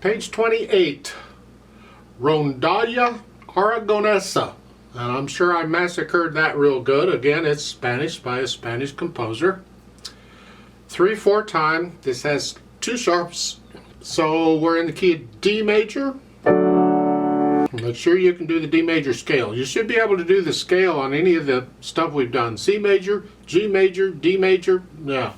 Page 28, Rondalla Aragonesa. And I'm sure I massacred that real good. Again, it's Spanish by a Spanish composer. 3/4 time. This has two sharps. So we're in the key of D major. Make sure you can do the D major scale. You should be able to do the scale on any of the stuff we've done. C major, G major, D major. Yeah.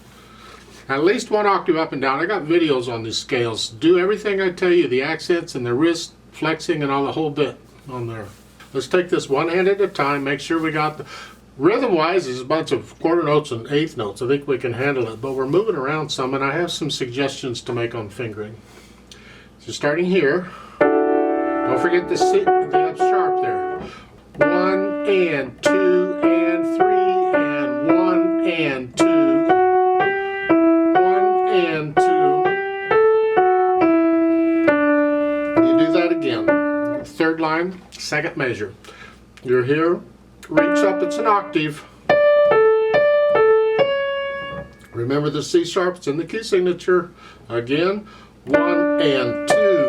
At least one octave up and down. I got videos on these scales. Do everything I tell you. The accents and the wrist flexing and all the whole bit on there. Let's take this one hand at a time. Make sure we got the... Rhythm-wise is a bunch of quarter notes and eighth notes. I think we can handle it. But we're moving around some, and I have some suggestions to make on fingering. So starting here. Don't forget the F sharp there. 1 and 2 and 3 and 1 and 2. 1 and 2. You do that again. Third line, second measure. You're here, reach up, it's an octave. Remember the C sharp, it's in the key signature. Again, 1 and 2.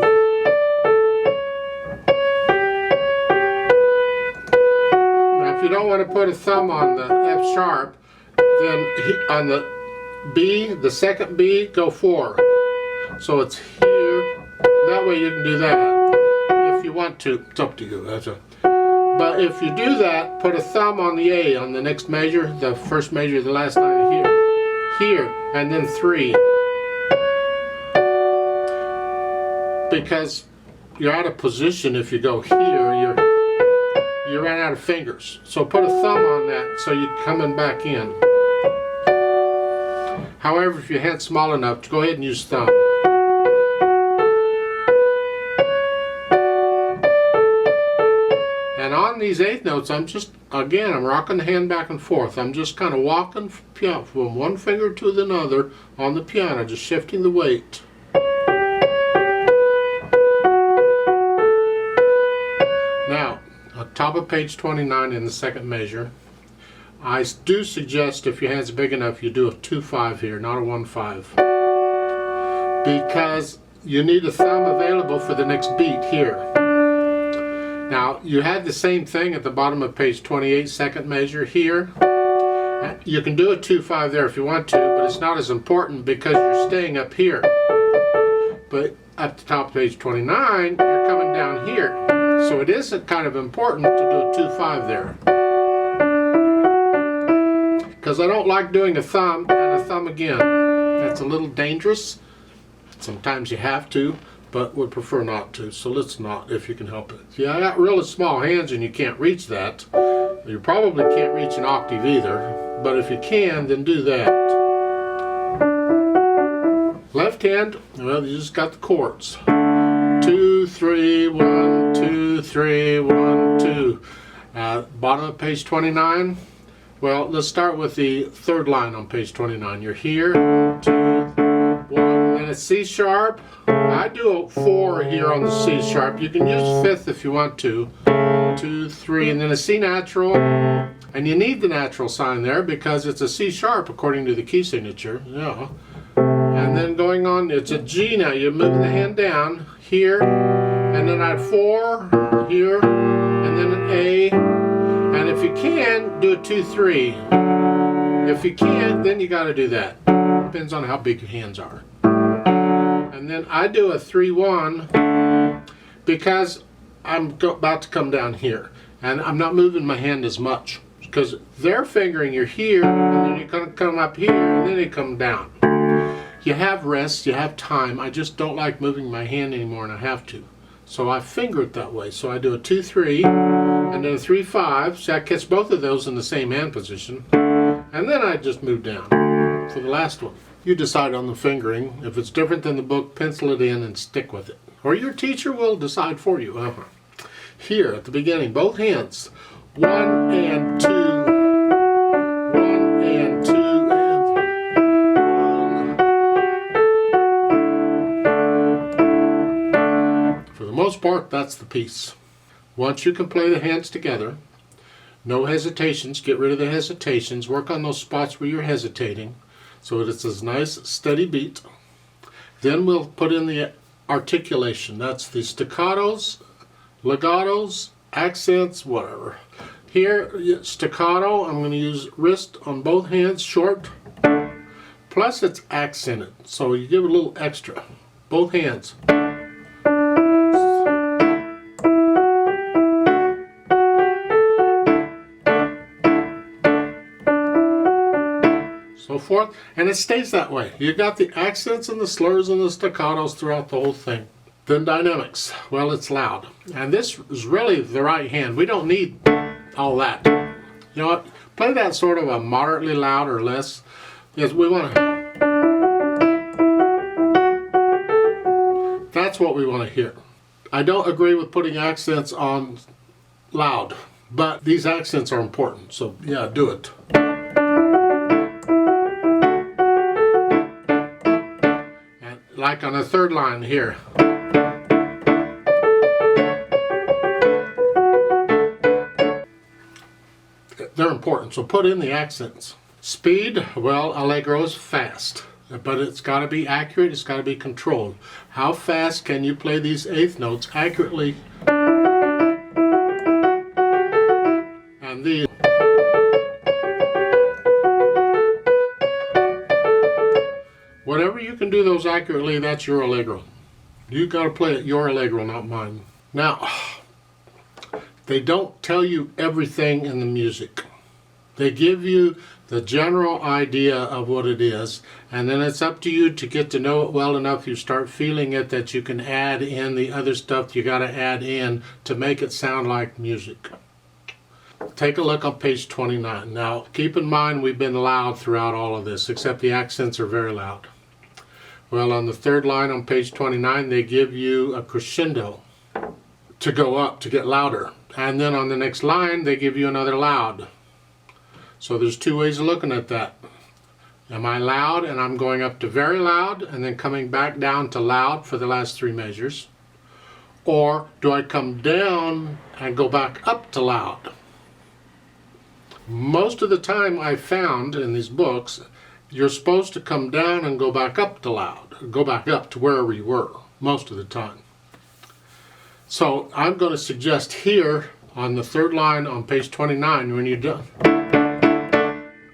Now if you don't want to put a thumb on the F sharp, then on the B, the second B, go 4. So it's here, that way you can do that. If you want to, it's up to you. But if you do that, put a thumb on the A on the next measure, the first measure, the last line here, and then 3. Because you're out of position if you go here, you run out of fingers. So put a thumb on that so you're coming back in. However, if your hand's small enough, go ahead and use thumb. And on these eighth notes, I'm rocking the hand back and forth. I'm just kind of walking from one finger to another on the piano, just shifting the weight. Now, on top of page 29 in the second measure, I do suggest if your hand's big enough, you do a 2/5 here, not a 1/5. Because you need a thumb available for the next beat here. Now, you had the same thing at the bottom of page 28, second measure here. You can do a 2/5 there if you want to, but it's not as important because you're staying up here. But at the top of page 29, you're coming down here. So it is kind of important to do a 2/5 there. Because I don't like doing a thumb and a thumb again. That's a little dangerous. Sometimes you have to, but would prefer not to, so let's not if you can help it. Yeah, I got really small hands and you can't reach that. You probably can't reach an octave either, but if you can, then do that. Left hand, well, you just got the chords. 2, 3, 1, 2, 3, 1, 2. Bottom of page 29. Well, let's start with the third line on page 29. You're here, 2, 1, and a C sharp. I do a 4 here on the C sharp. You can use fifth if you want to. 2, 3, and then a C natural. And you need the natural sign there because it's a C sharp according to the key signature. Yeah. And then going on, it's a G now. You're moving the hand down here, and then I 4 here, and then an A. And if you can, do a 2, 3. If you can't, then you got to do that. Depends on how big your hands are. And then I do a 3, 1 because I'm about to come down here. And I'm not moving my hand as much because they're fingering you're here, and then you're going to come up here, and then you come down. You have rest, you have time. I just don't like moving my hand anymore, and I have to. So I finger it that way. So I do a 2, 3, and then a 3, 5. So I catch both of those in the same hand position. And then I just move down for the last one. You decide on the fingering. If it's different than the book, pencil it in and stick with it. Or your teacher will decide for you. Here at the beginning, both hands. 1 and 2. 1 and 2 and 1. For the most part, that's the piece. Once you can play the hands together, no hesitations, get rid of the hesitations, work on those spots where you're hesitating so that it's a nice steady beat. Then we'll put in the articulation. That's the staccatos, legatos, accents, whatever. Here, staccato, I'm going to use wrist on both hands, short, plus it's accented, so you give it a little extra. Both hands. So forth, and it stays that way. You got the accents and the slurs and the staccatos throughout the whole thing. Then dynamics, well, it's loud. And this is really the right hand. We don't need all that. You know what? Play that sort of a moderately loud or less. Yes, we want to. That's what we want to hear. I don't agree with putting accents on loud, but these accents are important. So yeah, do it. And like on the third line here. They're important, so put in the accents. Speed, well, allegro is fast, but it's got to be accurate, it's got to be controlled. How fast can you play these eighth notes accurately? And these. Whatever you can do those accurately, that's your allegro. You got to play it your allegro, not mine. Now, they don't tell you everything in the music. They give you the general idea of what it is, and then it's up to you to get to know it well enough you start feeling it that you can add in the other stuff you got to add in to make it sound like music. Take a look on page 29. Now, keep in mind we've been loud throughout all of this, except the accents are very loud. Well, on the third line on page 29, they give you a crescendo to go up, to get louder. And then on the next line, they give you another loud. So there's two ways of looking at that. Am I loud and I'm going up to very loud and then coming back down to loud for the last three measures? Or do I come down and go back up to loud? Most of the time I found in these books, you're supposed to come down and go back up to loud. Go back up to wherever you were, most of the time. So I'm going to suggest here on the third line on page 29, when you're done,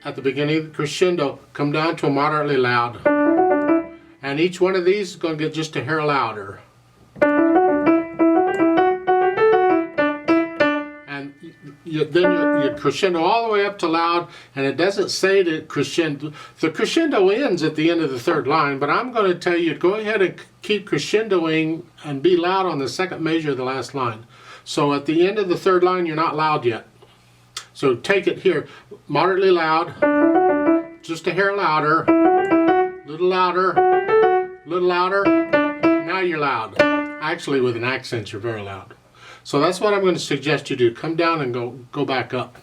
at the beginning of the crescendo, come down to a moderately loud. And each one of these is going to get just a hair louder. And then you crescendo all the way up to loud, and it doesn't say to crescendo. The crescendo ends at the end of the third line, but I'm going to tell you, go ahead and keep crescendoing and be loud on the second measure of the last line. So at the end of the third line, you're not loud yet. So take it here, moderately loud, just a hair louder, little louder, now you're loud. Actually, with an accent, you're very loud. So that's what I'm going to suggest you do. Come down and go back up.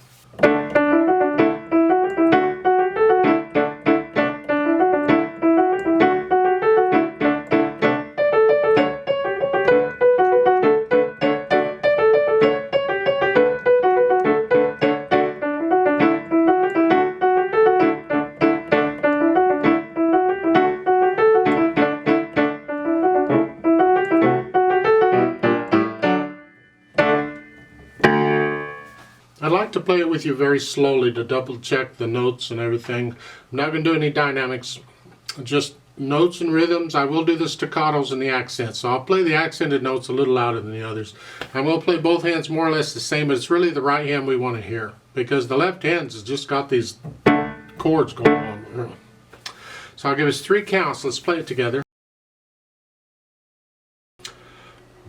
I'd like to play it with you very slowly to double check the notes and everything. I'm not going to do any dynamics, just notes and rhythms. I will do the staccatos and the accents. So I'll play the accented notes a little louder than the others. And we'll play both hands more or less the same, but it's really the right hand we want to hear, because the left hand has just got these chords going on. So I'll give us 3 counts. Let's play it together.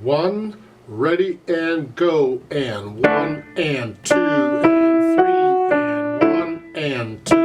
1, ready and go, and 1 and 2 and 3 and 1 and 2.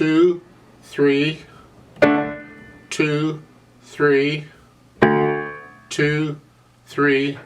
2, 3, 2, 3, 2, 3,